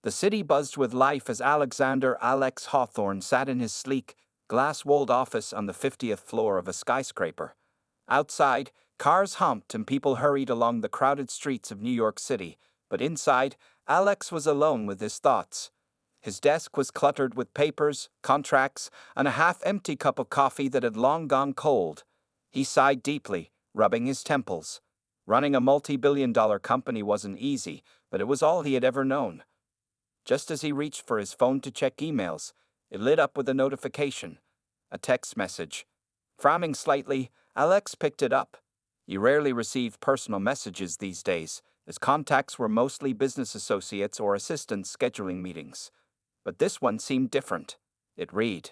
The city buzzed with life as Alexander Alex Hawthorne sat in his sleek, glass-walled office on the 50th floor of a skyscraper. Outside, cars humped and people hurried along the crowded streets of New York City, but inside, Alex was alone with his thoughts. His desk was cluttered with papers, contracts, and a half-empty cup of coffee that had long gone cold. He sighed deeply, rubbing his temples. Running a multi-billion-dollar company wasn't easy, but it was all he had ever known. Just as he reached for his phone to check emails, it lit up with a notification. A text message. Frowning slightly, Alex picked it up. He rarely received personal messages these days, as contacts were mostly business associates or assistants scheduling meetings. But this one seemed different. It read,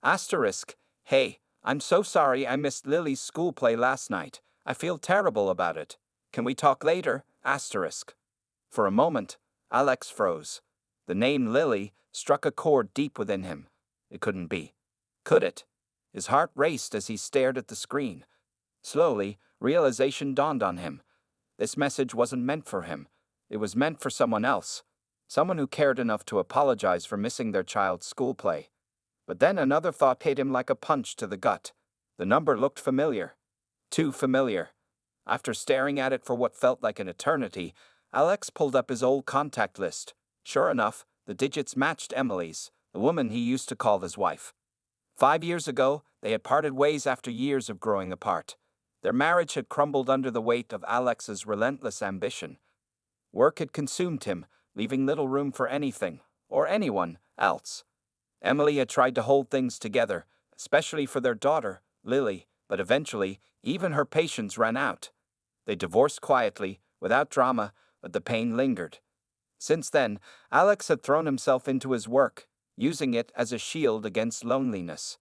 Asterisk, hey, I'm so sorry I missed Lily's school play last night. I feel terrible about it. Can we talk later? Asterisk. For a moment, Alex froze. The name Lily struck a chord deep within him. It couldn't be. Could it? His heart raced as he stared at the screen. Slowly, realization dawned on him. This message wasn't meant for him. It was meant for someone else. Someone who cared enough to apologize for missing their child's school play. But then another thought hit him like a punch to the gut. The number looked familiar. Too familiar. After staring at it for what felt like an eternity, Alex pulled up his old contact list. Sure enough, the digits matched Emily's, the woman he used to call his wife. 5 years ago, they had parted ways after years of growing apart. Their marriage had crumbled under the weight of Alex's relentless ambition. Work had consumed him, leaving little room for anything, or anyone, else. Emily had tried to hold things together, especially for their daughter, Lily, but eventually, even her patience ran out. They divorced quietly, without drama, but the pain lingered. Since then, Alex had thrown himself into his work, using it as a shield against loneliness.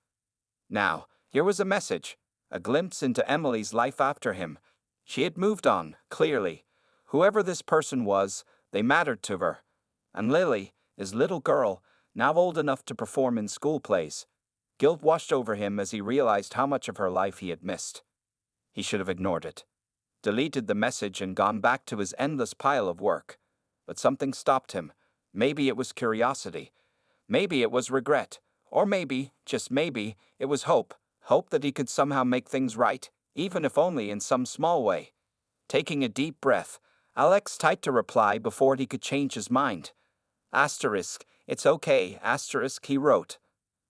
Now, here was a message, a glimpse into Emily's life after him. She had moved on, clearly. Whoever this person was, they mattered to her. And Lily, his little girl, now old enough to perform in school plays. Guilt washed over him as he realized how much of her life he had missed. He should have ignored it. Deleted the message and gone back to his endless pile of work. But something stopped him. Maybe it was curiosity. Maybe it was regret. Or maybe, just maybe, it was hope. Hope that he could somehow make things right, even if only in some small way. Taking a deep breath, Alex typed a reply before he could change his mind. Asterisk, it's okay, asterisk, he wrote.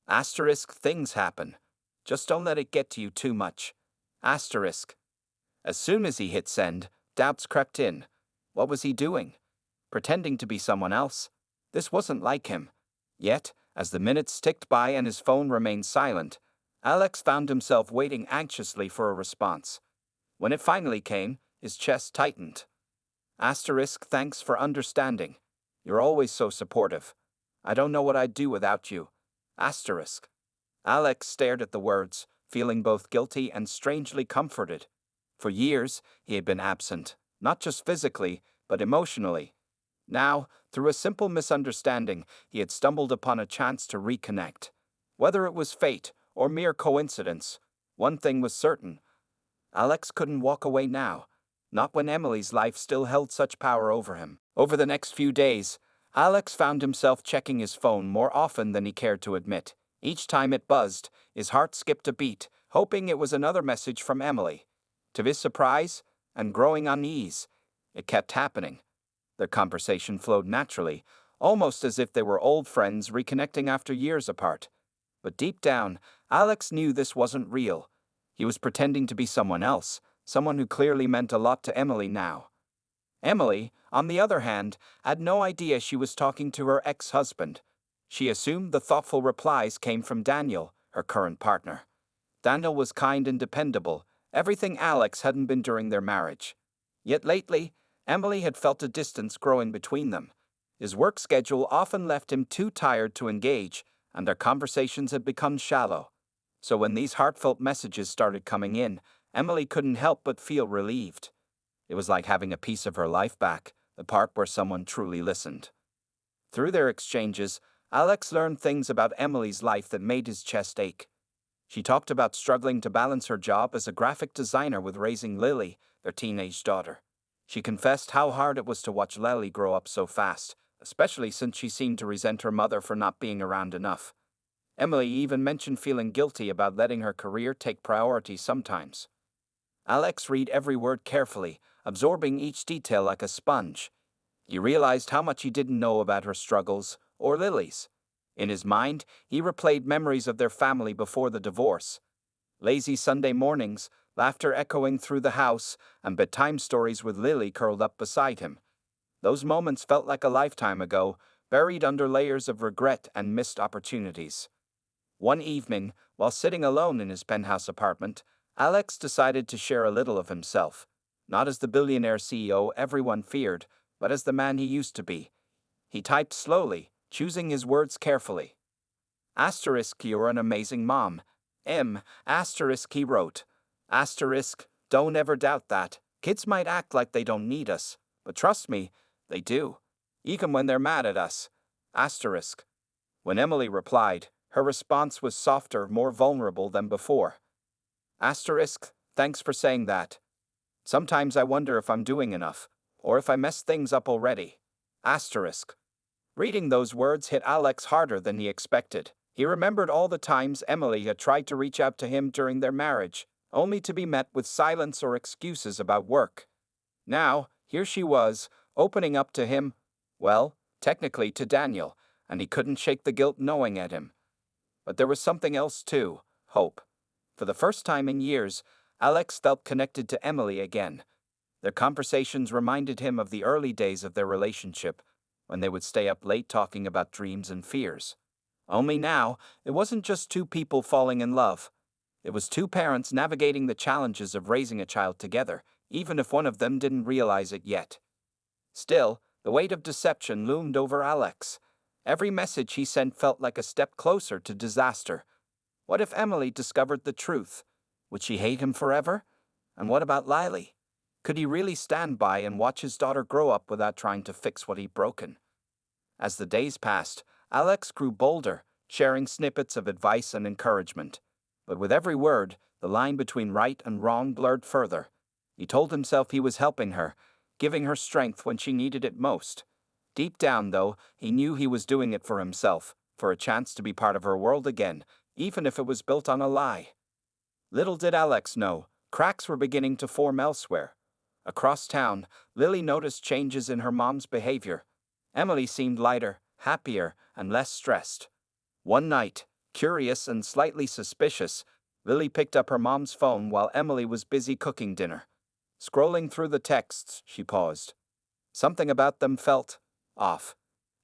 Asterisk, things happen. Just don't let it get to you too much. Asterisk. As soon as he hit send, doubts crept in. What was he doing? Pretending to be someone else? This wasn't like him. Yet, as the minutes ticked by and his phone remained silent, Alex found himself waiting anxiously for a response. When it finally came, his chest tightened. Asterisk, thanks for understanding. You're always so supportive. I don't know what I'd do without you. Asterisk. Alex stared at the words, feeling both guilty and strangely comforted. For years, he had been absent, not just physically, but emotionally. Now, through a simple misunderstanding, he had stumbled upon a chance to reconnect. Whether it was fate or mere coincidence, one thing was certain. Alex couldn't walk away now, not when Emily's life still held such power over him. Over the next few days, Alex found himself checking his phone more often than he cared to admit. Each time it buzzed, his heart skipped a beat, hoping it was another message from Emily. To his surprise, and growing unease, it kept happening. Their conversation flowed naturally, almost as if they were old friends reconnecting after years apart. But deep down, Alex knew this wasn't real. He was pretending to be someone else, someone who clearly meant a lot to Emily now. Emily, on the other hand, had no idea she was talking to her ex-husband. She assumed the thoughtful replies came from Daniel, her current partner. Daniel was kind and dependable, everything Alex hadn't been during their marriage. Yet lately, Emily had felt a distance growing between them. His work schedule often left him too tired to engage, and their conversations had become shallow. So when these heartfelt messages started coming in, Emily couldn't help but feel relieved. It was like having a piece of her life back, the part where someone truly listened. Through their exchanges, Alex learned things about Emily's life that made his chest ache. She talked about struggling to balance her job as a graphic designer with raising Lily, their teenage daughter. She confessed how hard it was to watch Lily grow up so fast, especially since she seemed to resent her mother for not being around enough. Emily even mentioned feeling guilty about letting her career take priority sometimes. Alex read every word carefully, absorbing each detail like a sponge. He realized how much he didn't know about her struggles, or Lily's. In his mind, he replayed memories of their family before the divorce. Lazy Sunday mornings, laughter echoing through the house, and bedtime stories with Lily curled up beside him. Those moments felt like a lifetime ago, buried under layers of regret and missed opportunities. One evening, while sitting alone in his penthouse apartment, Alex decided to share a little of himself, not as the billionaire CEO everyone feared, but as the man he used to be. He typed slowly, choosing his words carefully. Asterisk, you're an amazing mom. Asterisk, he wrote. Asterisk, don't ever doubt that. Kids might act like they don't need us, but trust me, they do. Even when they're mad at us. Asterisk. When Emily replied, her response was softer, more vulnerable than before. Asterisk, thanks for saying that. Sometimes I wonder if I'm doing enough, or if I messed things up already. Asterisk. Reading those words hit Alex harder than he expected. He remembered all the times Emily had tried to reach out to him during their marriage, only to be met with silence or excuses about work. Now, here she was, opening up to him, well, technically to Daniel, and he couldn't shake the guilt gnawing at him. But there was something else too, hope. For the first time in years, Alex felt connected to Emily again. Their conversations reminded him of the early days of their relationship, when they would stay up late talking about dreams and fears. Only now, it wasn't just two people falling in love. It was two parents navigating the challenges of raising a child together, even if one of them didn't realize it yet. Still, the weight of deception loomed over Alex. Every message he sent felt like a step closer to disaster. What if Emily discovered the truth? Would she hate him forever? And what about Lily? Could he really stand by and watch his daughter grow up without trying to fix what he'd broken? As the days passed, Alex grew bolder, sharing snippets of advice and encouragement. But with every word, the line between right and wrong blurred further. He told himself he was helping her, giving her strength when she needed it most. Deep down, though, he knew he was doing it for himself, for a chance to be part of her world again, even if it was built on a lie. Little did Alex know, cracks were beginning to form elsewhere. Across town, Lily noticed changes in her mom's behavior. Emily seemed lighter, happier, and less stressed. One night, curious and slightly suspicious, Lily picked up her mom's phone while Emily was busy cooking dinner. Scrolling through the texts, she paused. Something about them felt off.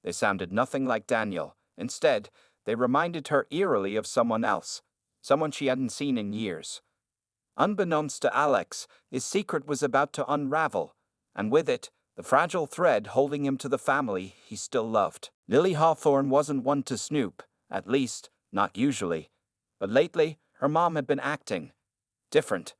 They sounded nothing like Daniel. Instead, they reminded her eerily of someone else, someone she hadn't seen in years. Unbeknownst to Alex, his secret was about to unravel, and with it, the fragile thread holding him to the family he still loved. Lily Hawthorne wasn't one to snoop, at least, not usually. But lately, her mom had been acting different.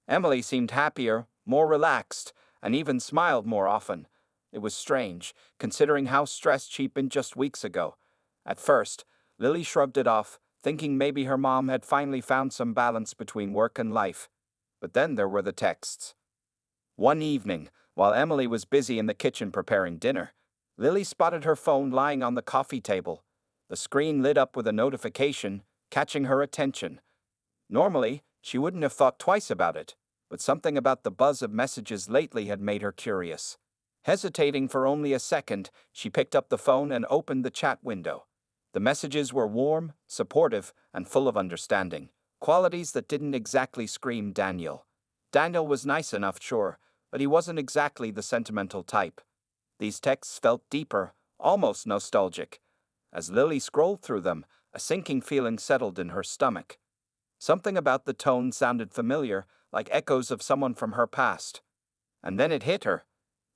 Emily seemed happier, more relaxed, and even smiled more often. It was strange, considering how stressed she'd been just weeks ago. At first, Lily shrugged it off, thinking maybe her mom had finally found some balance between work and life. But then there were the texts. One evening, while Emily was busy in the kitchen preparing dinner, Lily spotted her phone lying on the coffee table. The screen lit up with a notification, catching her attention. Normally, she wouldn't have thought twice about it, but something about the buzz of messages lately had made her curious. Hesitating for only a second, she picked up the phone and opened the chat window. The messages were warm, supportive, and full of understanding, qualities that didn't exactly scream Daniel. Daniel was nice enough, sure, but he wasn't exactly the sentimental type. These texts felt deeper, almost nostalgic. As Lily scrolled through them, a sinking feeling settled in her stomach. Something about the tone sounded familiar, like echoes of someone from her past. And then it hit her.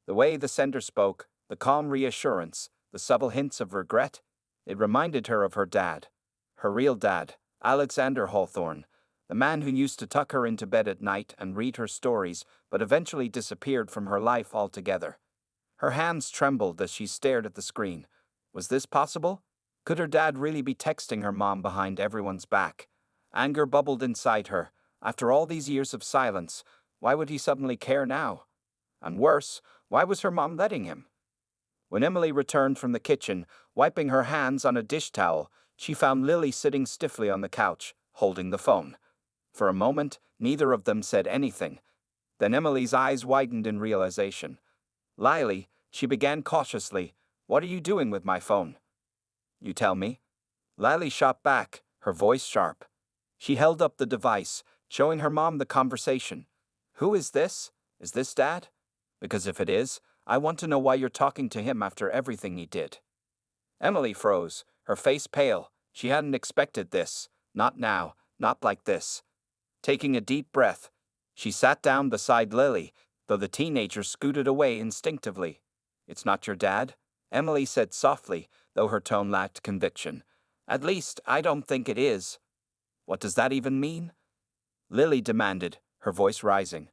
The way the sender spoke, the calm reassurance, the subtle hints of regret, it reminded her of her dad. Her real dad, Alexander Hawthorne, the man who used to tuck her into bed at night and read her stories, but eventually disappeared from her life altogether. Her hands trembled as she stared at the screen. Was this possible? Could her dad really be texting her mom behind everyone's back? Anger bubbled inside her. After all these years of silence, why would he suddenly care now? And worse, why was her mom letting him? When Emily returned from the kitchen, wiping her hands on a dish towel, she found Lily sitting stiffly on the couch, holding the phone. For a moment, neither of them said anything. Then Emily's eyes widened in realization. "Lily," she began cautiously, "what are you doing with my phone?" "You tell me." Lily shot back, her voice sharp. She held up the device, showing her mom the conversation. "Who is this? Is this Dad? Because if it is, I want to know why you're talking to him after everything he did." Emily froze, her face pale. She hadn't expected this. Not now, not like this. Taking a deep breath, she sat down beside Lily, though the teenager scooted away instinctively. "It's not your dad?" Emily said softly, though her tone lacked conviction. "At least, I don't think it is." "What does that even mean?" Lily demanded, her voice rising.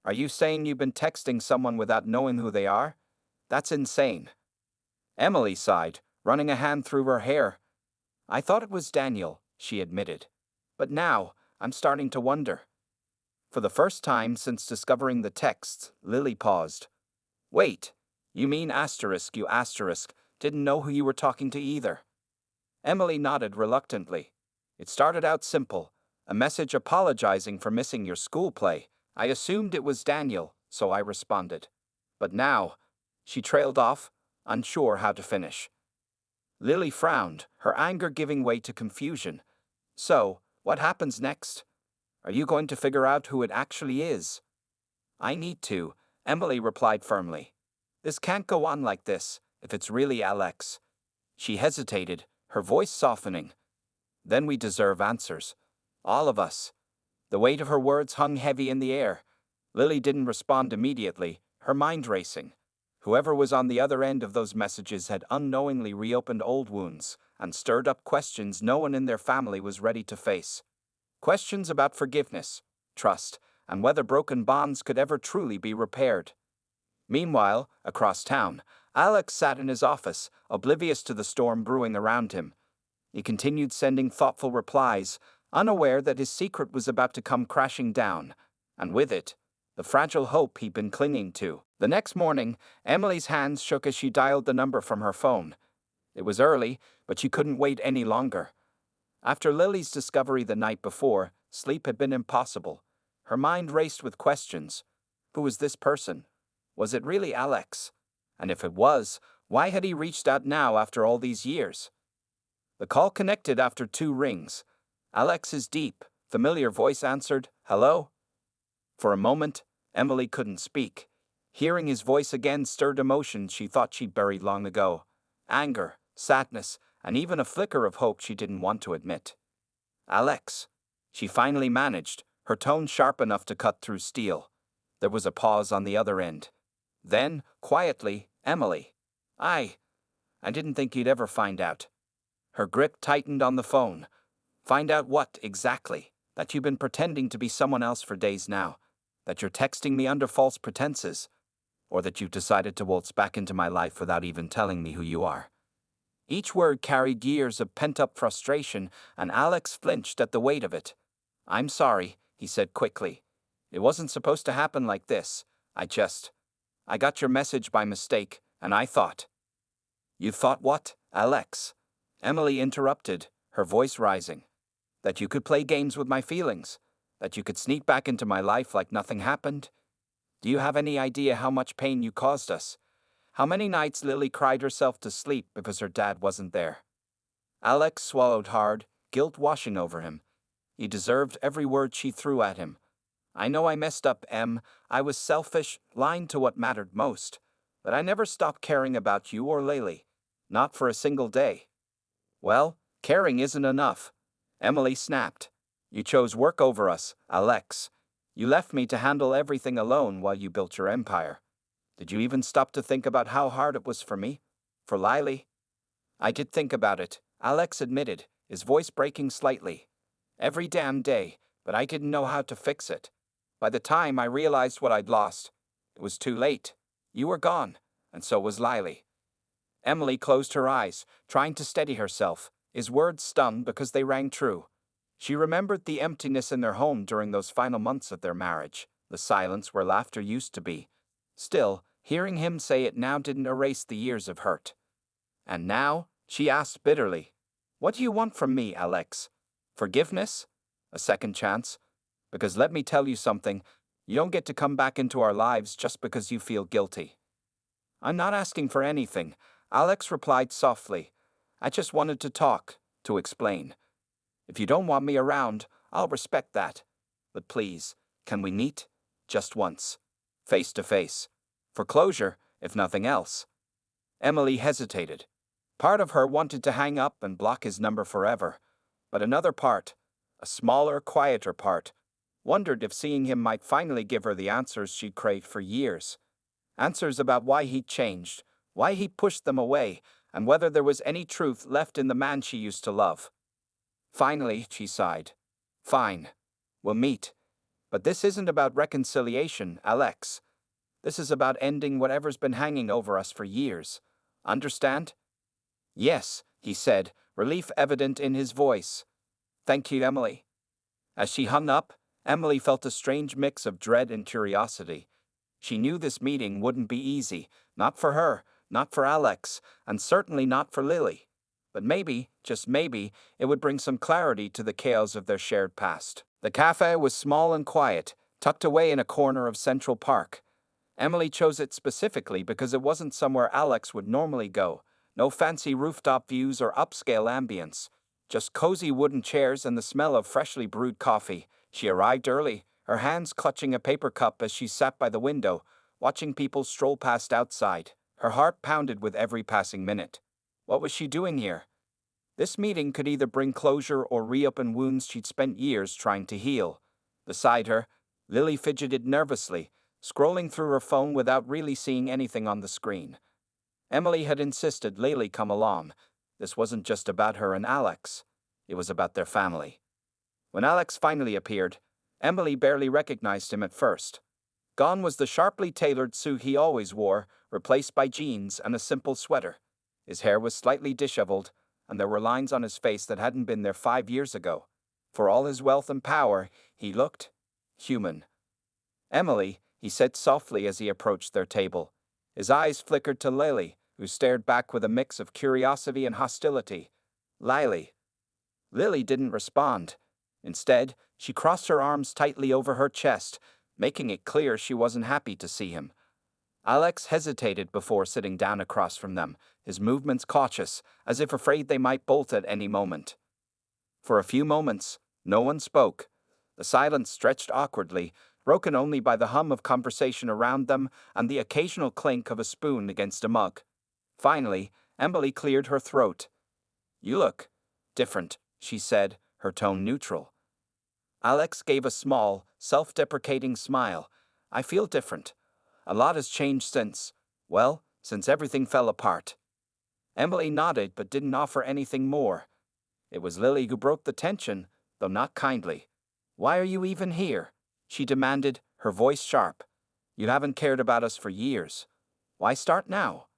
"Are you saying you've been texting someone without knowing who they are? That's insane." Emily sighed, running a hand through her hair. "I thought it was Daniel," she admitted. "But now, I'm starting to wonder." For the first time since discovering the texts, Lily paused. "Wait, you mean you asterisk, didn't know who you were talking to either?" Emily nodded reluctantly. "It started out simple, a message apologizing for missing your school play. I assumed it was Daniel, so I responded. But now," she trailed off, unsure how to finish. Lily frowned, her anger giving way to confusion. "So, what happens next? Are you going to figure out who it actually is?" "I need to," Emily replied firmly. "This can't go on like this, if it's really Alex." She hesitated, her voice softening. "Then we deserve answers. All of us." The weight of her words hung heavy in the air. Lily didn't respond immediately, her mind racing. Whoever was on the other end of those messages had unknowingly reopened old wounds and stirred up questions no one in their family was ready to face. Questions about forgiveness, trust, and whether broken bonds could ever truly be repaired. Meanwhile, across town, Alex sat in his office, oblivious to the storm brewing around him. He continued sending thoughtful replies, unaware that his secret was about to come crashing down, and with it, the fragile hope he'd been clinging to. The next morning, Emily's hands shook as she dialed the number from her phone. It was early, but she couldn't wait any longer. After Lily's discovery the night before, sleep had been impossible. Her mind raced with questions. Who was this person? Was it really Alex? And if it was, why had he reached out now after all these years? The call connected after 2 rings. Alex's deep, familiar voice answered, "Hello?" For a moment, Emily couldn't speak. Hearing his voice again stirred emotions she thought she'd buried long ago. Anger, sadness, and even a flicker of hope she didn't want to admit. "Alex," she finally managed, her tone sharp enough to cut through steel. There was a pause on the other end. Then, quietly, "Emily. I didn't think you'd ever find out." Her grip tightened on the phone. "Find out what, exactly? That you've been pretending to be someone else for days now? That you're texting me under false pretenses? Or that you've decided to waltz back into my life without even telling me who you are?" Each word carried years of pent-up frustration, and Alex flinched at the weight of it. "I'm sorry," he said quickly. "It wasn't supposed to happen like this. I got your message by mistake, and I thought." "You thought what, Alex?" Emily interrupted, her voice rising. "That you could play games with my feelings? That you could sneak back into my life like nothing happened? Do you have any idea how much pain you caused us? How many nights Lily cried herself to sleep because her dad wasn't there?" Alex swallowed hard, guilt washing over him. He deserved every word she threw at him. "I know I messed up, Em. I was selfish, lying to what mattered most. But I never stopped caring about you or Lily. Not for a single day." "Well, caring isn't enough," Emily snapped. "You chose work over us, Alex. You left me to handle everything alone while you built your empire. Did you even stop to think about how hard it was for me? For Lily?" "I did think about it," Alex admitted, his voice breaking slightly. "Every damn day, but I didn't know how to fix it. By the time I realized what I'd lost, it was too late. You were gone, and so was Lily." Emily closed her eyes, trying to steady herself, his words stung because they rang true. She remembered the emptiness in their home during those final months of their marriage, the silence where laughter used to be. Still, Hearing him say it now didn't erase the years of hurt. And now, she asked bitterly, "What do you want from me, Alex? Forgiveness? A second chance? Because let me tell you something, you don't get to come back into our lives just because you feel guilty." "I'm not asking for anything," Alex replied softly. "I just wanted to talk, to explain. If you don't want me around, I'll respect that. But please, can we meet? Just once. Face to face. For closure, if nothing else." Emily hesitated. Part of her wanted to hang up and block his number forever. But another part, a smaller, quieter part, wondered if seeing him might finally give her the answers she'd craved for years. Answers about why he'd changed, why he pushed them away, and whether there was any truth left in the man she used to love. Finally, she sighed. "Fine. We'll meet. But this isn't about reconciliation, Alex. This is about ending whatever's been hanging over us for years. Understand?" "Yes," he said, relief evident in his voice. "Thank you, Emily." As she hung up, Emily felt a strange mix of dread and curiosity. She knew this meeting wouldn't be easy, not for her, not for Alex, and certainly not for Lily. But maybe, just maybe, it would bring some clarity to the chaos of their shared past. The cafe was small and quiet, tucked away in a corner of Central Park. Emily chose it specifically because it wasn't somewhere Alex would normally go. No fancy rooftop views or upscale ambience. Just cozy wooden chairs and the smell of freshly brewed coffee. She arrived early, her hands clutching a paper cup as she sat by the window, watching people stroll past outside. Her heart pounded with every passing minute. What was she doing here? This meeting could either bring closure or reopen wounds she'd spent years trying to heal. Beside her, Lily fidgeted nervously, scrolling through her phone without really seeing anything on the screen. Emily had insisted Lily come along. This wasn't just about her and Alex. It was about their family. When Alex finally appeared, Emily barely recognized him at first. Gone was the sharply tailored suit he always wore, replaced by jeans and a simple sweater. His hair was slightly disheveled, and there were lines on his face that hadn't been there 5 years ago. For all his wealth and power, he looked human. "Emily," he said softly as he approached their table. His eyes flickered to Lily, who stared back with a mix of curiosity and hostility. "Lily." Lily didn't respond. Instead, she crossed her arms tightly over her chest, making it clear she wasn't happy to see him. Alex hesitated before sitting down across from them, his movements cautious, as if afraid they might bolt at any moment. For a few moments, no one spoke. The silence stretched awkwardly, broken only by the hum of conversation around them and the occasional clink of a spoon against a mug. Finally, Emily cleared her throat. "You look different," she said, her tone neutral. Alex gave a small, self-deprecating smile. "I feel different. A lot has changed since everything fell apart." Emily nodded but didn't offer anything more. It was Lily who broke the tension, though not kindly. "Why are you even here?" she demanded, her voice sharp. "You haven't cared about us for years. Why start now?"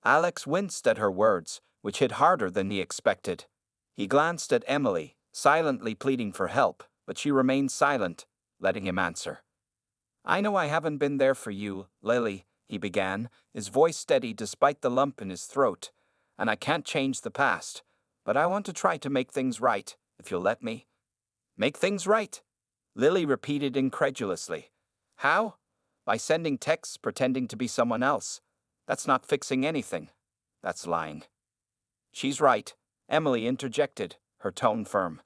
Alex winced at her words, which hit harder than he expected. He glanced at Emily, silently pleading for help, but she remained silent, letting him answer. "I know I haven't been there for you, Lily," he began, his voice steady despite the lump in his throat. "And I can't change the past, but I want to try to make things right, if you'll let me." "Make things right?" Lily repeated incredulously. "How? By sending texts pretending to be someone else. That's not fixing anything. That's lying." "She's right," Emily interjected, her tone firm.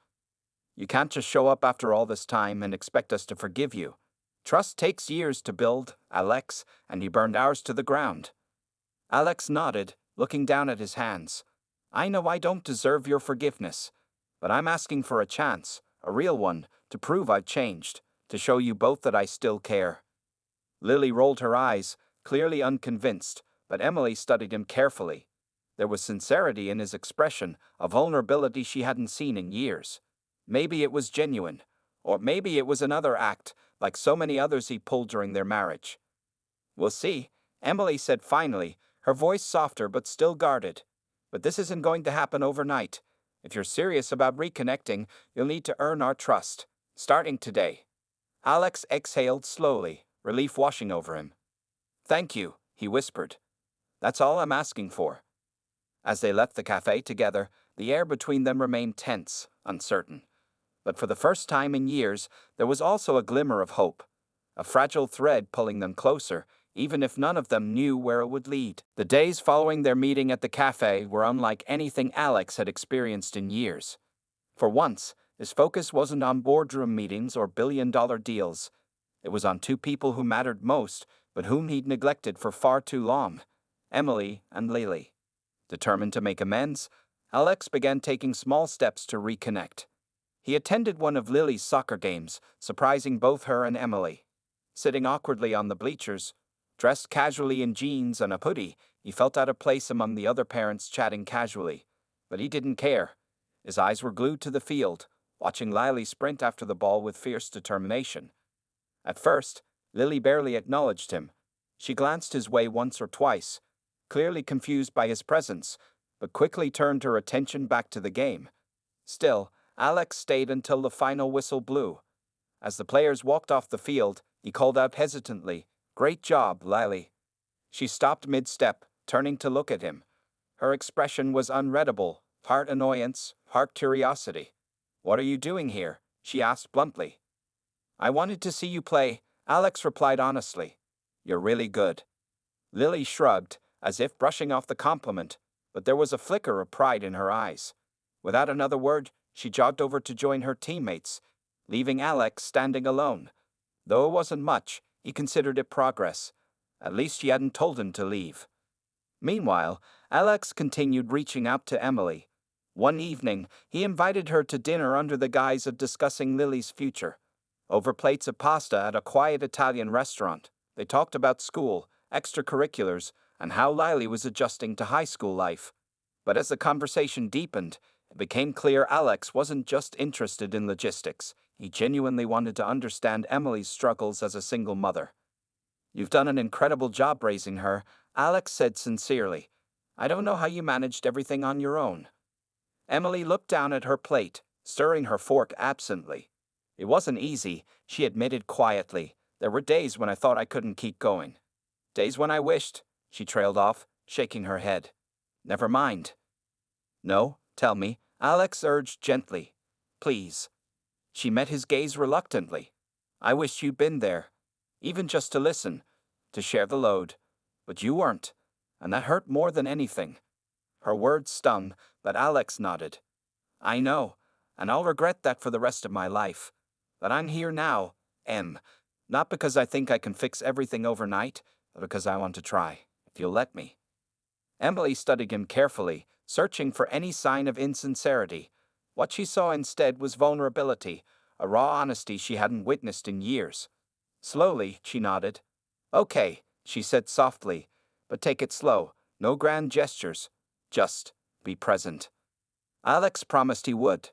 "You can't just show up after all this time and expect us to forgive you. Trust takes years to build, Alex, and you burned ours to the ground." Alex nodded, looking down at his hands. "I know I don't deserve your forgiveness, but I'm asking for a chance, a real one, to prove I've changed, to show you both that I still care." Lily rolled her eyes, clearly unconvinced, but Emily studied him carefully. There was sincerity in his expression, a vulnerability she hadn't seen in years. Maybe it was genuine, or maybe it was another act, like so many others he pulled during their marriage. "We'll see," Emily said finally, her voice softer but still guarded. "But this isn't going to happen overnight. If you're serious about reconnecting, you'll need to earn our trust, starting today." Alex exhaled slowly, relief washing over him. "Thank you," he whispered. "That's all I'm asking for." As they left the cafe together, the air between them remained tense, uncertain. But for the first time in years, there was also a glimmer of hope, a fragile thread pulling them closer, even if none of them knew where it would lead. The days following their meeting at the cafe were unlike anything Alex had experienced in years. For once, his focus wasn't on boardroom meetings or billion-dollar deals. It was on two people who mattered most, but whom he'd neglected for far too long: Emily and Lily. Determined to make amends, Alex began taking small steps to reconnect. He attended one of Lily's soccer games, surprising both her and Emily. Sitting awkwardly on the bleachers, dressed casually in jeans and a hoodie, he felt out of place among the other parents chatting casually. But he didn't care. His eyes were glued to the field, watching Lily sprint after the ball with fierce determination. At first, Lily barely acknowledged him. She glanced his way once or twice, clearly confused by his presence, but quickly turned her attention back to the game. Still, Alex stayed until the final whistle blew. As the players walked off the field, he called out hesitantly, "Great job, Lily." She stopped mid-step, turning to look at him. Her expression was unreadable, part annoyance, part curiosity. "What are you doing here?" she asked bluntly. "I wanted to see you play," Alex replied honestly. "You're really good." Lily shrugged, as if brushing off the compliment, but there was a flicker of pride in her eyes. Without another word, she jogged over to join her teammates, leaving Alex standing alone. Though it wasn't much, he considered it progress. At least she hadn't told him to leave. Meanwhile, Alex continued reaching out to Emily. One evening, he invited her to dinner under the guise of discussing Lily's future. Over plates of pasta at a quiet Italian restaurant, they talked about school, extracurriculars, and how Lily was adjusting to high school life. But as the conversation deepened, it became clear Alex wasn't just interested in logistics. He genuinely wanted to understand Emily's struggles as a single mother. "You've done an incredible job raising her," Alex said sincerely. "I don't know how you managed everything on your own." Emily looked down at her plate, stirring her fork absently. "It wasn't easy," she admitted quietly. "There were days when I thought I couldn't keep going. Days when I wished," she trailed off, shaking her head. "Never mind." "No, tell me," Alex urged gently. "Please." She met his gaze reluctantly. "I wish you'd been there, even just to listen, to share the load. But you weren't, and that hurt more than anything." Her words stung, but Alex nodded. "I know, and I'll regret that for the rest of my life. But I'm here now, Em. Not because I think I can fix everything overnight, but because I want to try, if you'll let me." Emily studied him carefully, searching for any sign of insincerity. What she saw instead was vulnerability, a raw honesty she hadn't witnessed in years. Slowly, she nodded. "Okay," she said softly, "but take it slow, no grand gestures. Just be present." Alex promised he would.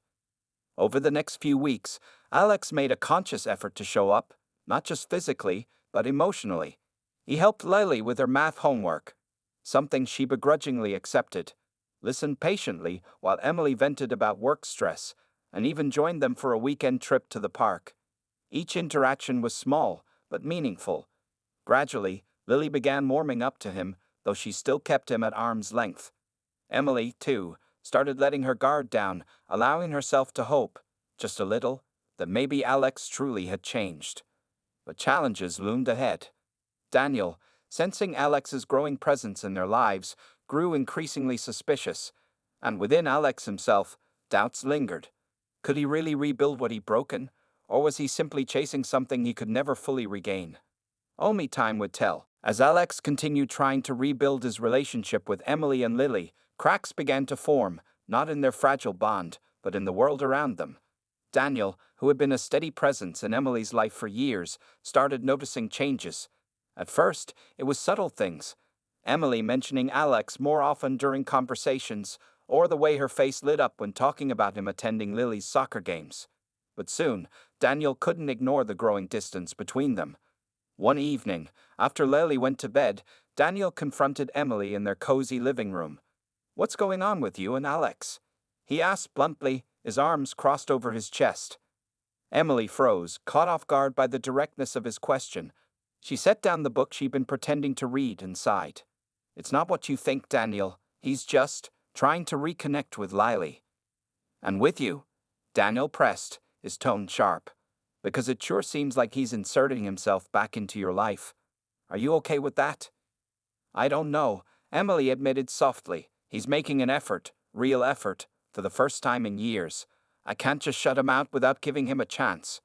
Over the next few weeks, Alex made a conscious effort to show up, not just physically, but emotionally. He helped Lily with her math homework, something she begrudgingly accepted, listened patiently while Emily vented about work stress, and even joined them for a weekend trip to the park. Each interaction was small, but meaningful. Gradually, Lily began warming up to him, though she still kept him at arm's length. Emily, too, started letting her guard down, allowing herself to hope, just a little, that maybe Alex truly had changed. But challenges loomed ahead. Daniel, sensing Alex's growing presence in their lives, grew increasingly suspicious, and within Alex himself, doubts lingered. Could he really rebuild what he'd broken, or was he simply chasing something he could never fully regain? Only time would tell. As Alex continued trying to rebuild his relationship with Emily and Lily, cracks began to form, not in their fragile bond, but in the world around them. Daniel, who had been a steady presence in Emily's life for years, started noticing changes. At first, it was subtle things. Emily mentioning Alex more often during conversations, or the way her face lit up when talking about him attending Lily's soccer games. But soon, Daniel couldn't ignore the growing distance between them. One evening, after Lily went to bed, Daniel confronted Emily in their cozy living room. "What's going on with you and Alex?" he asked bluntly, his arms crossed over his chest. Emily froze, caught off guard by the directness of his question. She set down the book she'd been pretending to read and sighed. It's not what you think, Daniel. He's just trying to reconnect with Lily. And with you? Daniel pressed, his tone sharp. Because it sure seems like he's inserting himself back into your life. Are you okay with that? I don't know, Emily admitted softly. He's making an effort, real effort, for the first time in years. I can't just shut him out without giving him a chance.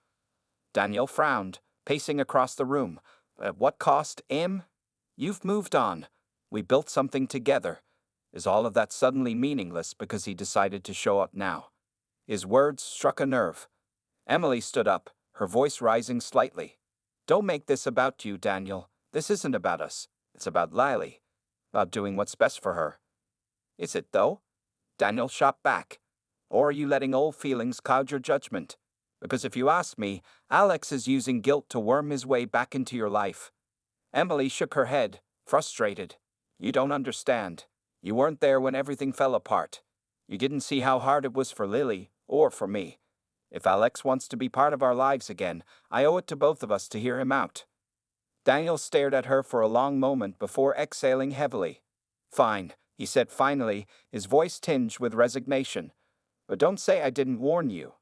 Daniel frowned, pacing across the room. At what cost, Em? You've moved on. We built something together. Is all of that suddenly meaningless because he decided to show up now? His words struck a nerve. Emily stood up, her voice rising slightly. Don't make this about you, Daniel. This isn't about us. It's about Lily. About doing what's best for her. Is it, though? Daniel shot back. Or are you letting old feelings cloud your judgment? Because if you ask me, Alex is using guilt to worm his way back into your life. Emily shook her head, frustrated. You don't understand. You weren't there when everything fell apart. You didn't see how hard it was for Lily, or for me. If Alex wants to be part of our lives again, I owe it to both of us to hear him out. Daniel stared at her for a long moment before exhaling heavily. Fine, he said finally, his voice tinged with resignation. But don't say I didn't warn you.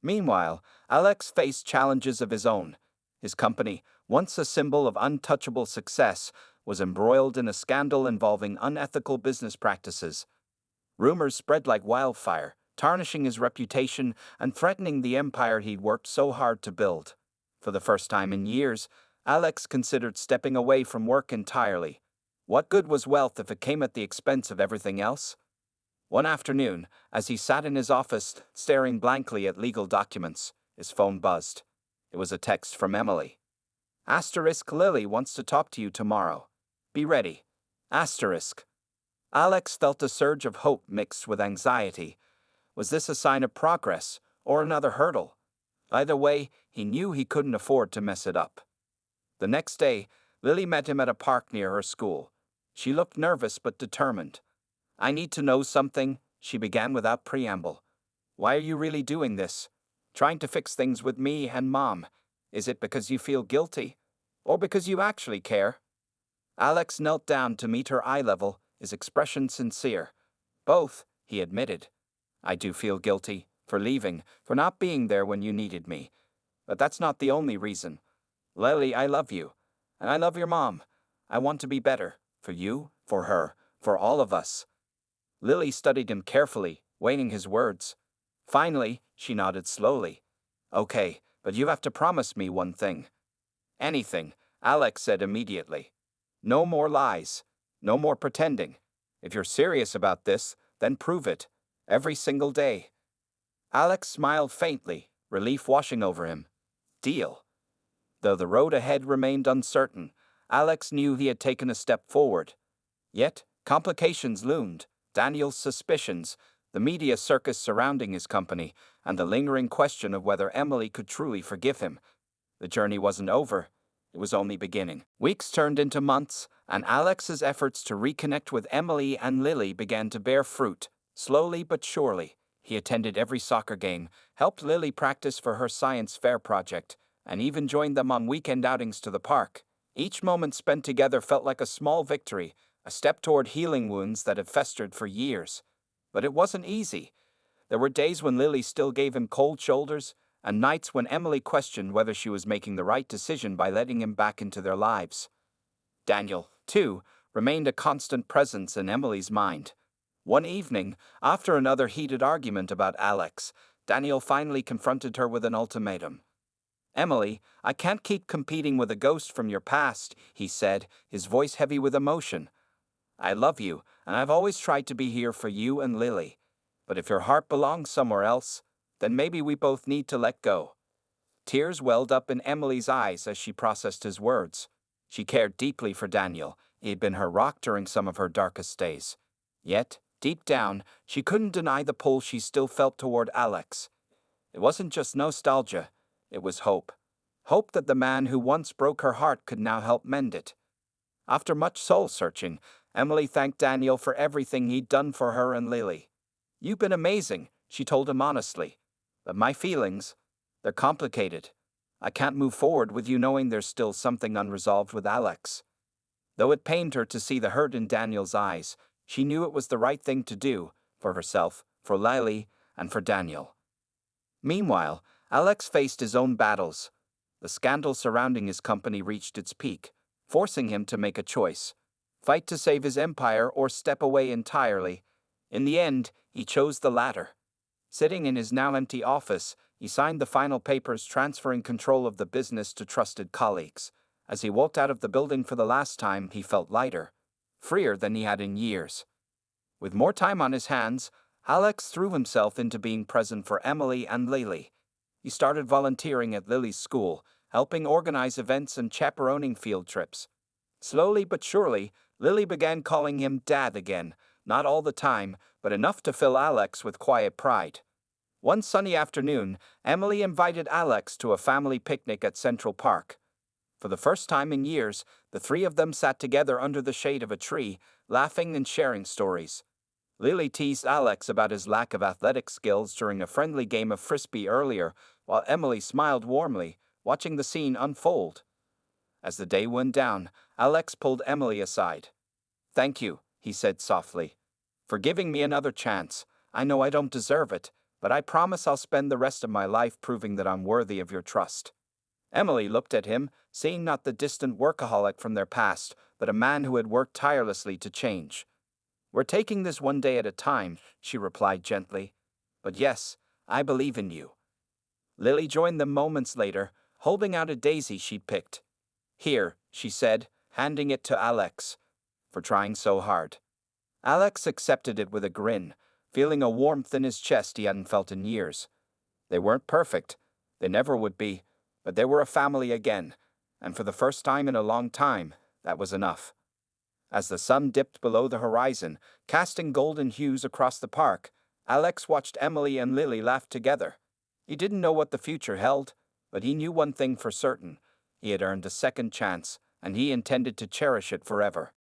Meanwhile, Alex faced challenges of his own. His company, once a symbol of untouchable success, was embroiled in a scandal involving unethical business practices. Rumors spread like wildfire, tarnishing his reputation and threatening the empire he'd worked so hard to build. For the first time in years, Alex considered stepping away from work entirely. What good was wealth if it came at the expense of everything else? One afternoon, as he sat in his office staring blankly at legal documents, his phone buzzed. It was a text from Emily. Asterisk Lily wants to talk to you tomorrow. Be ready. Asterisk. Alex felt a surge of hope mixed with anxiety. Was this a sign of progress, or another hurdle? Either way, he knew he couldn't afford to mess it up. The next day, Lily met him at a park near her school. She looked nervous but determined. I need to know something, she began without preamble. Why are you really doing this? Trying to fix things with me and Mom. Is it because you feel guilty? Or because you actually care? Alex knelt down to meet her eye level, his expression sincere. Both, he admitted. I do feel guilty, for leaving, for not being there when you needed me. But that's not the only reason. Lily, I love you. And I love your mom. I want to be better. For you, for her, for all of us. Lily studied him carefully, weighing his words. Finally, she nodded slowly. Okay, but you have to promise me one thing. Anything, Alex said immediately. No more lies. No more pretending. If you're serious about this, then prove it. Every single day. Alex smiled faintly, relief washing over him. Deal. Though the road ahead remained uncertain, Alex knew he had taken a step forward. Yet, complications loomed. Daniel's suspicions, the media circus surrounding his company, and the lingering question of whether Emily could truly forgive him. The journey wasn't over. It was only beginning. Weeks turned into months, and Alex's efforts to reconnect with Emily and Lily began to bear fruit, slowly but surely. He attended every soccer game, helped Lily practice for her science fair project, and even joined them on weekend outings to the park. Each moment spent together felt like a small victory, a step toward healing wounds that had festered for years. But it wasn't easy. There were days when Lily still gave him cold shoulders, and nights when Emily questioned whether she was making the right decision by letting him back into their lives. Daniel, too, remained a constant presence in Emily's mind. One evening, after another heated argument about Alex, Daniel finally confronted her with an ultimatum. Emily, I can't keep competing with a ghost from your past, he said, his voice heavy with emotion. I love you, and I've always tried to be here for you and Lily. But if your heart belongs somewhere else, then maybe we both need to let go. Tears welled up in Emily's eyes as she processed his words. She cared deeply for Daniel. He had been her rock during some of her darkest days. Yet, deep down, she couldn't deny the pull she still felt toward Alex. It wasn't just nostalgia, it was hope. Hope that the man who once broke her heart could now help mend it. After much soul-searching, Emily thanked Daniel for everything he'd done for her and Lily. You've been amazing, she told him honestly. But my feelings, they're complicated. I can't move forward with you knowing there's still something unresolved with Alex. Though it pained her to see the hurt in Daniel's eyes, she knew it was the right thing to do, for herself, for Lily, and for Daniel. Meanwhile, Alex faced his own battles. The scandal surrounding his company reached its peak, forcing him to make a choice: fight to save his empire or step away entirely. In the end, he chose the latter. Sitting in his now empty office, he signed the final papers transferring control of the business to trusted colleagues. As he walked out of the building for the last time, he felt lighter, freer than he had in years. With more time on his hands, Alex threw himself into being present for Emily and Lily. He started volunteering at Lily's school, helping organize events and chaperoning field trips. Slowly but surely, Lily began calling him Dad again, not all the time, but enough to fill Alex with quiet pride. One sunny afternoon, Emily invited Alex to a family picnic at Central Park. For the first time in years, the three of them sat together under the shade of a tree, laughing and sharing stories. Lily teased Alex about his lack of athletic skills during a friendly game of frisbee earlier, while Emily smiled warmly, watching the scene unfold. As the day went down, Alex pulled Emily aside. "Thank you," he said softly, "for giving me another chance. I know I don't deserve it, but I promise I'll spend the rest of my life proving that I'm worthy of your trust." Emily looked at him, seeing not the distant workaholic from their past, but a man who had worked tirelessly to change. "We're taking this one day at a time," she replied gently. "But yes, I believe in you." Lily joined them moments later, holding out a daisy she'd picked. "Here," she said, handing it to Alex, "for trying so hard." Alex accepted it with a grin, feeling a warmth in his chest he hadn't felt in years. They weren't perfect. They never would be, but they were a family again, and for the first time in a long time, that was enough. As the sun dipped below the horizon, casting golden hues across the park, Alex watched Emily and Lily laugh together. He didn't know what the future held, but he knew one thing for certain: he had earned a second chance, and he intended to cherish it forever.